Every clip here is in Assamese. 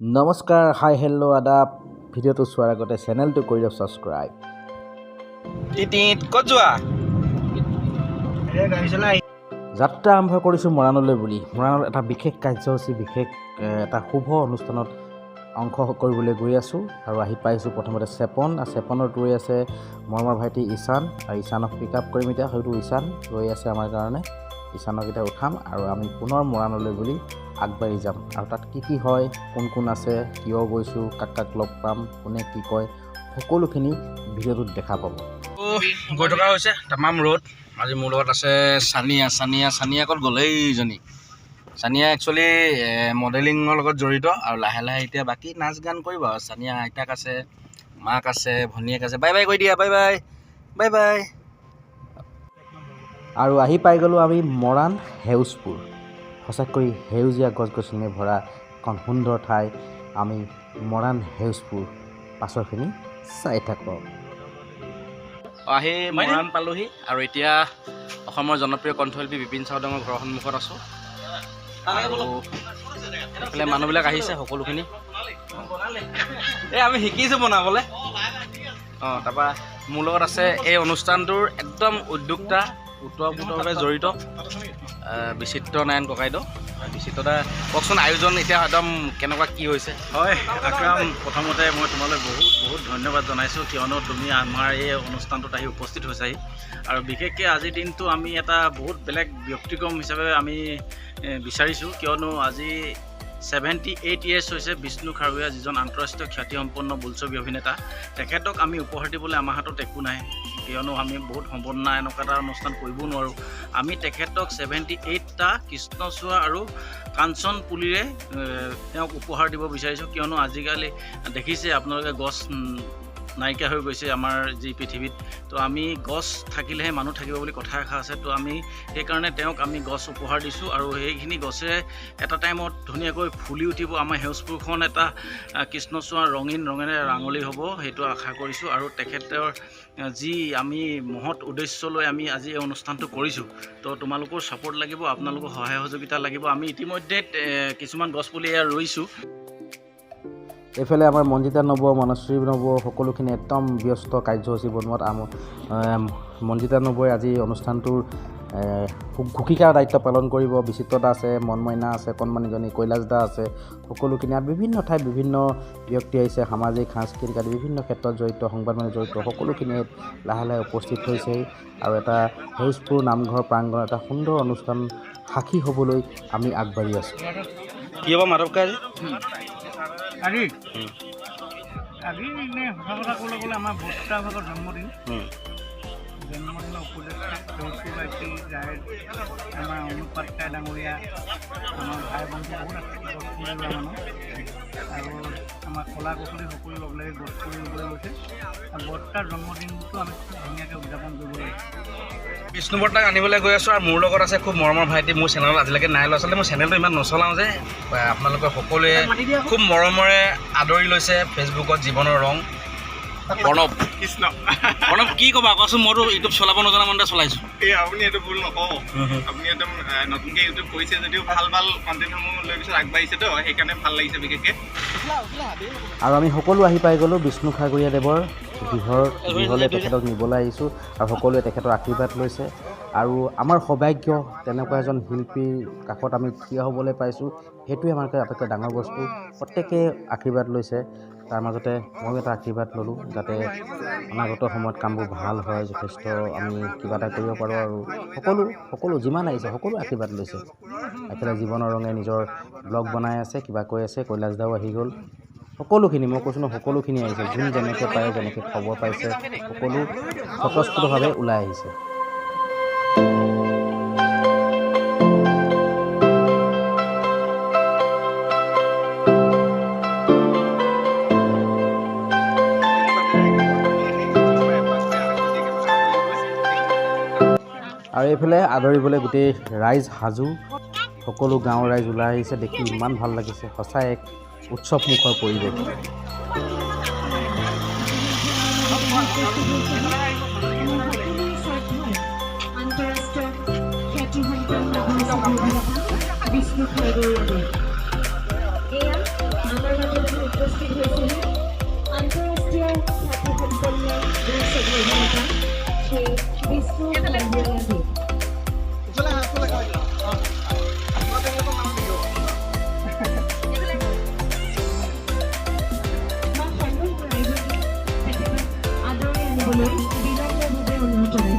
নমস্কাৰ, হাই হেল্ল' আদাব। ভিডিঅ'টো চোৱাৰ আগতে চেনেলটো কৰি দিয়ক ছাবস্ক্ৰাইব। ক'ত যোৱা? যাত্ৰা আৰম্ভ কৰিছোঁ মৰাণলৈ বুলি। মৰাণত এটা বিশেষ কাৰ্যসূচী, বিশেষ এটা শুভ অনুষ্ঠানত অংশ কৰিবলৈ গৈ আছোঁ আৰু আহি পাইছোঁ প্ৰথমতে চেপন। চেপনত ৰৈ আছে মৰমৰ ভাইটি ঈশান, আৰু ঈশানক পিক আপ কৰিম এতিয়া। হয়তো ঈশান ৰৈ আছে আমাৰ কাৰণে। ঈশানক এতিয়া উঠাম আৰু আমি পুনৰ মৰাণলৈ বুলি আগবাঢ়ি যাম। আৰু তাত কি হয়, কোন কোন আছে, কিয় গৈছোঁ, কাক লগ পাম, কোনে কি কয়, সকলোখিনি ভিডিঅ'টোত দেখা পাব। গৈ থকা হৈছে তামাম ৰ'দ। আজি মোৰ লগত আছে চানিয়া ক'ত গ'ল এইজনী। চানিয়া একচুৱেলি মডেলিঙৰ লগত জড়িত আৰু লাহে লাহে এতিয়া বাকী নাচ গান কৰিব আৰু। চানিয়া আইতাক আছে, মাক আছে, ভনীয়েক আছে। বাই বাই কৈ দিয়া, বাই বাই বাই বাই। আৰু আহি পাই গ'লোঁ আমি মৰাণ সেউজপুৰ। সঁচাকৈ সেউজীয়া গছ গছনিৰে ভৰা এখন সুন্দৰ ঠাই। আমি মৰাণ সেউজপুৰ পাছৰখিনি চাই থাকক। আহি মৰাণ পালোহি আৰু এতিয়া অসমৰ জনপ্ৰিয় কণ্ঠশিল্পী বিপিন চাউদাঙৰ ঘৰৰ সন্মুখত আছোঁ। আৰু এইফালে মানুহবিলাক আহিছে সকলোখিনি। এই আমি শিকিছোঁ বনাবলৈ। তাৰপৰা মোৰ লগত আছে এই অনুষ্ঠানটোৰ একদম উদ্যোক্তা, ওতঃপ্ৰোতভাৱে জড়িত বিচিত্ৰ নাৰায়ণ ককাইদেউ। বিচিত্ৰদা কওকচোন, আয়োজন এতিয়া একদম কেনেকুৱা কি হৈছে? হয় আকৰাম, প্ৰথমতে মই তোমালৈ বহুত ধন্যবাদ জনাইছোঁ, কিয়নো তুমি আমাৰ এই অনুষ্ঠানটোত আহি উপস্থিত হৈছাহি। আৰু বিশেষকৈ আজিৰ দিনটো আমি এটা বহুত বেলেগ ব্যক্তিক্ৰম হিচাপে আমি বিচাৰিছোঁ, কিয়নো আজি 78 ইয়াৰ্ছ হৈছে বিষ্ণু খাৰুৱা, যিজন আন্তঃৰাষ্ট্ৰীয় খ্যাতিসম্পন্ন বোলছবি অভিনেতা। তেখেতক আমি উপহাৰ দিবলৈ আমাৰ হাতত একো নাই, কিয়নো আমি বহুত সম্পন্ন এনেকুৱা এটা অনুষ্ঠান কৰিব নোৱাৰোঁ। আমি তেখেতক 78টা কৃষ্ণচূড়া আৰু কাঞ্চন পুলিৰে তেওঁক উপহাৰ দিব বিচাৰিছোঁ, কিয়নো আজিকালি দেখিছে আপোনালোকে গছ নাইকিয়া হৈ গৈছে আমাৰ যি পৃথিৱীত। তো আমি গছ থাকিলেহে মানুহ থাকিব বুলি কথা এষাৰ আছে। তো আমি সেইকাৰণে তেওঁক আমি গছ উপহাৰ দিছোঁ আৰু সেইখিনি গছেৰে এটা টাইমত ধুনীয়াকৈ ফুলি উঠিব। আমাৰ সেউজপুৰখন এটা কৃষ্ণচূড়া ৰঙেৰে ৰাঙলী হ'ব, সেইটো আশা কৰিছোঁ। আৰু তেখেতৰ যি আমি মহৎ উদ্দেশ্য লৈ আমি আজি এই অনুষ্ঠানটো কৰিছোঁ, তো তোমালোকৰ ছাপোৰ্ট লাগিব, আপোনালোকৰ সহায় সহযোগিতা লাগিব। আমি ইতিমধ্যে কিছুমান গছপুলি ৰুইছোঁ। এইফালে আমাৰ মঞ্জিতা নব, মনশ্ৰী নব সকলোখিনি একদম ব্যস্ত কাৰ্যসূচী বনোৱাত। মঞ্জিতা নবই আজি অনুষ্ঠানটোৰ ঘোষিকাৰ দায়িত্ব পালন কৰিব। বিচিত্ৰদা আছে, মনমইনা আছে, কণমানিজনী কৈলাশদা আছে, সকলোখিনি। আৰু বিভিন্ন ঠাইত বিভিন্ন ব্যক্তি আহিছে, সামাজিক সাংস্কৃতিক আদি বিভিন্ন ক্ষেত্ৰত জড়িত, সংবাদ মানে জড়িত, সকলোখিনি লাহে লাহে উপস্থিত হৈছেহি। আৰু এটা সেউজপুৰ নামঘৰ প্ৰাংগণ এটা সুন্দৰ অনুষ্ঠান সাক্ষী হ'বলৈ আমি আগবাঢ়ি আছোঁ। কি হ'ব মাধৱকে আজি এনে সঁচা কথা ক'বলৈ গ'লে আমাৰ বৰ্তাভাগৰ জন্মদিনৰ উপলক্ষে সেউজপুৰবাসী ৰাইজ, আমাৰ অনুপ পাটকাই ডাঙৰীয়া, আমাৰ ভাই বন্ধু বহুত আছে গছ পুলি ৰোৱা মানুহ, আৰু আমাৰ কলা কৌশলী সকলো লগ লাগি গছ পুলি ৰুবলৈ গৈছে। আৰু বৰ্তাৰ জন্মদিনটো আমি খুব ধুনীয়াকৈ উদযাপন কৰিব লাগিব। বিষ্ণু বৰ্তাক আনিবলৈ গৈ আছোঁ। আৰু মোৰ লগত আছে খুব মৰমৰ ভাইটি। মোৰ চেনেলত আজিলৈকে নাই লোৱা, আচলতে মই চেনেলটো ইমান নচলাওঁ যে। আপোনালোকে সকলোৱে খুব মৰমেৰে আদৰি লৈছে ফেচবুকত জীৱনৰ ৰং। প্ৰণৱ কি ক'বা কোৱাচোন? মইতো ইউটিউব চলাব নজনা মানুহে চলাইছোঁ। আপুনি এইটো ভুল নকওঁ, আপুনি একদম নতুনকৈ ইউটিউব কৰিছে যদিও ভাল কণ্টেণ্টসমূহ লৈ পিছত আগবাঢ়িছেতো, সেইকাৰণে ভাল লাগিছে বিশেষকৈ। আৰু আমি সকলো আহি পাই গ'লোঁ বিষ্ণু খাৰুৱা দেৱৰ গৃহলৈ তেখেতক নিবলৈ আহিছোঁ। আৰু সকলোৱে তেখেতৰ আশীৰ্বাদ লৈছে। আৰু আমাৰ সৌভাগ্য তেনেকুৱা এজন শিল্পীৰ কাষত আমি থিয় হ'বলৈ পাইছোঁ, সেইটোৱে আমাৰ আটাইতকৈ ডাঙৰ বস্তু। প্ৰত্যেকে আশীৰ্বাদ লৈছে, তাৰ মাজতে ময়ো এটা আশীৰ্বাদ ল'লোঁ, যাতে অনাগত সময়ত কামবোৰ ভাল হয়, যথেষ্ট আমি কিবা এটা কৰিব পাৰোঁ। আৰু সকলো যিমান আহিছে সকলো আশীৰ্বাদ লৈছে। একেবাৰে জীৱনৰ ৰঙে নিজৰ ব্লগ বনাই আছে, কিবা কৈ আছে। কৈলাশদাও আহি গ'ল। সকলোখিনি মই কৈছোঁ ন, সকলোখিনি আহিছে। যোন যেনেকৈ পাৰে, যেনেকৈ খবৰ পাইছে, সকলো স্বতঃস্ফূৰ্তভাৱে ওলাই আহিছে। আৰু এইফালে আদৰিবলৈ গোটেই ৰাইজ সাজু, সকলো গাঁৱৰ ৰাইজ ওলাই আহিছে। দেখি ইমান ভাল লাগিছে, সঁচাই এক উৎসৱমুখৰ পৰিৱেশ। বিষ্ণু খাৰুৱা দেৱ, এয়া আমাৰ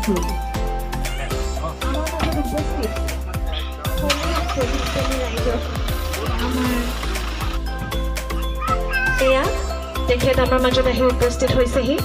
দিনটো আমাৰ মাজত উপস্থিত ৰাইজক আমাৰ এয়া তেখেত আমাৰ মাজত আহি উপস্থিত হৈছেহি।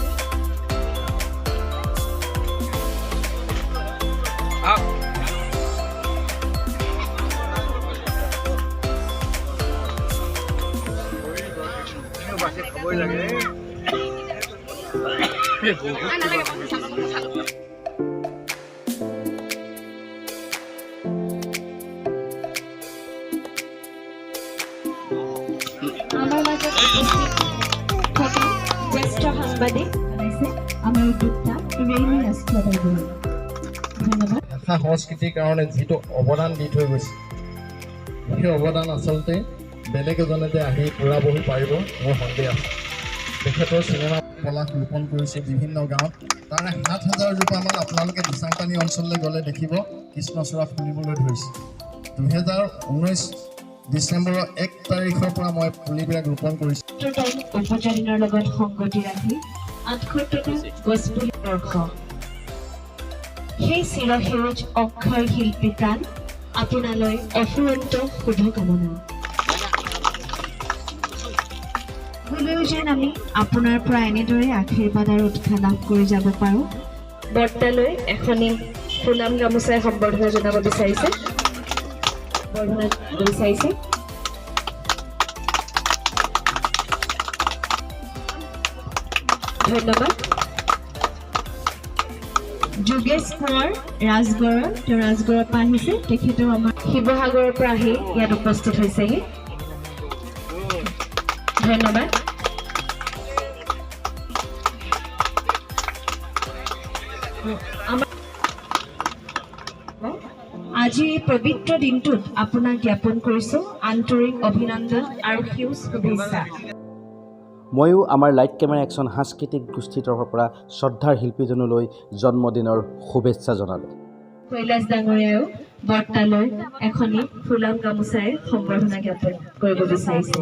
আমাৰ মাজত থকা জ্যেষ্ঠ সাংবাদিক আমাৰ উদ্যোক্তা ৰেণু ৰাষ্ট্ৰীয় বাইদেউ, ধন্যবাদ। ভাষা সংস্কৃতিৰ কাৰণে যিটো অৱদান দি থৈ গৈছে সেই অৱদান আচলতে বেলেগ এজনে যে আহি পূৰাবহি পাৰিব মোৰ সন্দেহ আছে। তেখেতৰ চিনেমা পলাশ ৰোপণ কৰিছে বিভিন্ন গাঁৱত, তাৰে ৭,০০০ আপোনালোকে দিচাংপানী অঞ্চললৈ গ'লে দেখিব কৃষ্ণচূড়া ফুলিবলৈ ধৰিছে। 2019 ডিচেম্বৰৰ 1 তাৰিখৰ পৰা মই পুলিবিলাক ৰোপণ কৰিছোঁ। উপজনীনৰ লগত সংগতি ৰাখি ৭৮টা গছপুলি বৰ্ষ সেই চিৰসেউজ অক্ষয় শিল্পী প্ৰাণ আপোনালৈ অফুৰন্ত শুভকামনা। হ'লেও যেন আমি আপোনাৰ পৰা এনেদৰে আশীৰ্বাদ আৰু উৎসাহ লাভ কৰি যাব পাৰোঁ। বৰ্তালৈ এখনি ফুলাম গামোচাই সম্বৰ্ধনা জনাব বিচাৰিছে। ধন্যবাদ। যোগেশ কোঁৱৰ ৰাজগড়ৰ, তেওঁ ৰাজগড়ৰ পৰা আহিছে, তেখেতেও আমাৰ শিৱসাগৰৰ পৰা আহি ইয়াত উপস্থিত হৈছেহি। ধন্যবাদ। আজি এই পবিত্ৰ দিনটোত আপোনাক জ্ঞাপন কৰিছোঁ আন্তৰিক অভিনন্দন আৰু সেউজ শুভেচ্ছা। ময়ো আমাৰ লাইট কেমেৰা একশ্যন সাংস্কৃতিক গোষ্ঠীৰ তৰফৰ পৰা শ্ৰদ্ধাৰ শিল্পীজনলৈ জন্মদিনৰ শুভেচ্ছা জনালোঁ। কৈলাশ ডাঙৰীয়াও বৰ্তালৈ এখনি ফুলাম গামোচাৰে সম্বৰ্ধনা জ্ঞাপন কৰিব বিচাৰিছে।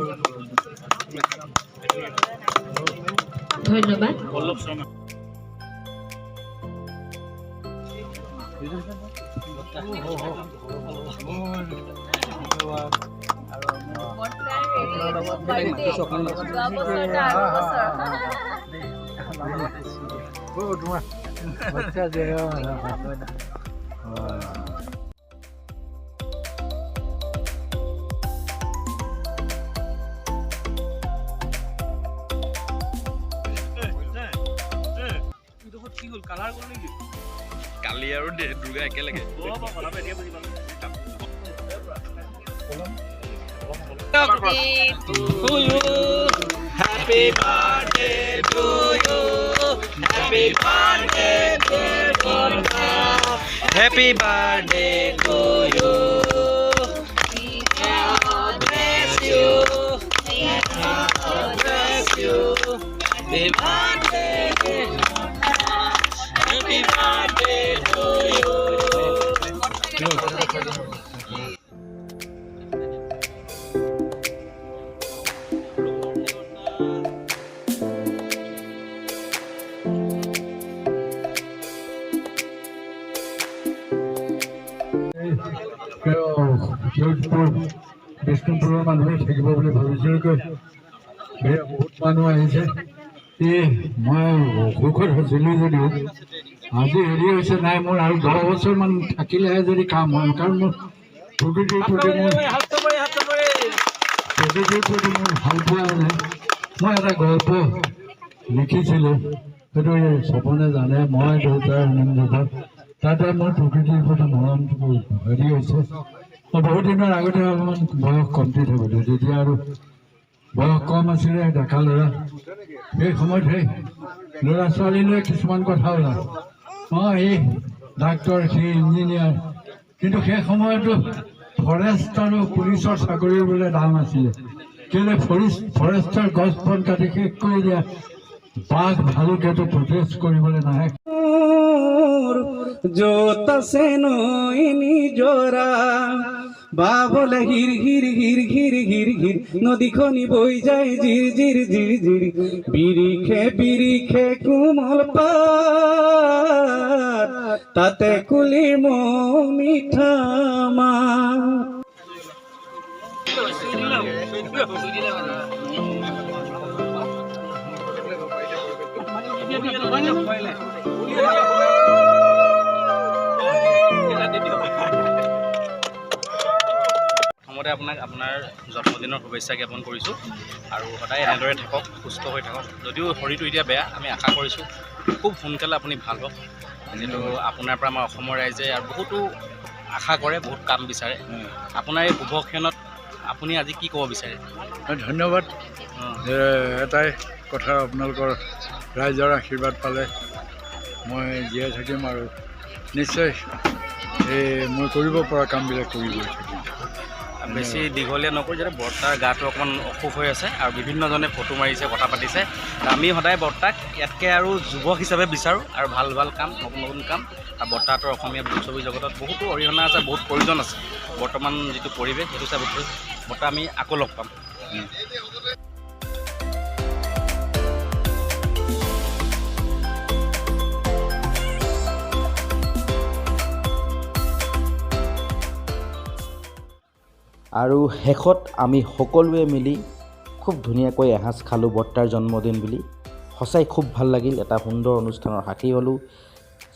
ধন্যবাদ। কালি আৰু দুৰ্গা একেলগে Happy birthday to you. Happy birthday to you. Happy birthday to you. God bless you. God bless you. Happy birthday. Happy birthday to you. বিষ্ণুপুৰৰ মানুহে থাকিব বুলি ভাবিছিলোঁ। বহুত মানুহ আহিছে। মই অসুখত হৈছিলোঁ যদিও আজি হেৰি হৈছে নাই, মোৰ আৰু 10 বছৰমান থাকিলেহে যদি কাম হয়, কাৰণ মোৰ প্ৰকৃতিৰ প্ৰতি মোৰ ভাল পোৱা নাই। মই এটা গল্প লিখিছিলোঁ, সেইটো সপনে জানে, মই দেউতাৰ আনন্দত তাতে মোৰ প্ৰকৃতিৰ প্ৰতি মৰমটো হেৰি হৈছে। মই বহুত দিনৰ আগতে অলপমান বয়স কমটি থাকোঁতে, তেতিয়া আৰু বয়স কম আছিলে, ডেকা ল'ৰা, সেই সময়ত সেই ল'ৰা ছোৱালীলৈ কিছুমান কথা ওলায়। এই ডাক্তৰ, সেই ইঞ্জিনিয়াৰ, কিন্তু সেই সময়তো ফৰেষ্ট আৰু পুলিচৰ চাকৰিৰ বোলে দাম আছিলে। কেলৈ ফৰেষ্টৰ গছ বন কাটি শেষ কৰি দিয়া, বাঘ ভালুকেতো প্ৰটেষ্ট কৰিবলৈ নাহে। য'ত আছে নৈ নিজৰা বা বলে হিৰ হিৰ হিৰ হিৰ হিৰ হিৰ নদীখনি বৈ যায় জিৰ জিৰ জিৰ জিৰ বিৰিখে বিৰিখে কোমল পাত তাতে কুলিৰ মৌ মিঠা মাত। প্ৰথমতে আপোনাক আপোনাৰ জন্মদিনৰ শুভেচ্ছা জ্ঞাপন কৰিছোঁ আৰু সদায় এনেদৰে থাকক, সুস্থ হৈ থাকক। যদিও শৰীৰটো এতিয়া বেয়া, আমি আশা কৰিছোঁ খুব সোনকালে আপুনি ভাল হওক। যিহেতু আপোনাৰ পৰা আমাৰ অসমৰ ৰাইজে আৰু বহুতো আশা কৰে, বহুত কাম বিচাৰে। আপোনাৰ এই শুভক্ষণত আপুনি আজি কি ক'ব বিচাৰে? ধন্যবাদ। এটাই কথা, আপোনালোকৰ ৰাইজৰ আশীৰ্বাদ পালে মই জীয়াই থাকিম আৰু নিশ্চয় মই কৰিব পৰা কামবিলাক কৰি গৈ থাকিম। বেছি দীঘলীয়া নকৰি, যাতে বৰ্তাৰ গাটো অকণমান অসুখ হৈ আছে আৰু বিভিন্নজনে ফটো মাৰিছে, কথা পাতিছে। আমি সদায় বৰ্তাক ইয়াতকৈ আৰু যুৱক হিচাপে বিচাৰোঁ আৰু ভাল ভাল কাম, নতুন নতুন কাম। আৰু বৰ্তাহঁতৰ অসমীয়া বোলছবি জগতত বহুতো অৰিহণা আছে, বহুত প্ৰয়োজন আছে। বৰ্তমান যিটো পৰিৱেশ, সেইটো চাই বৰ্তা আমি আকৌ লগ পাম। আৰু শেষত আমি সকলোৱে মিলি খুব ধুনীয়াকৈ এসাঁজ খালোঁ বৰ্তাৰ জন্মদিন বুলি। সঁচাই খুব ভাল লাগিল, এটা সুন্দৰ অনুষ্ঠানৰ সাক্ষী হ'লোঁ।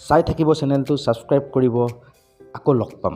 চাই থাকিব চেনেলটো, ছাবস্ক্ৰাইব কৰিব। আকৌ লগ পাম।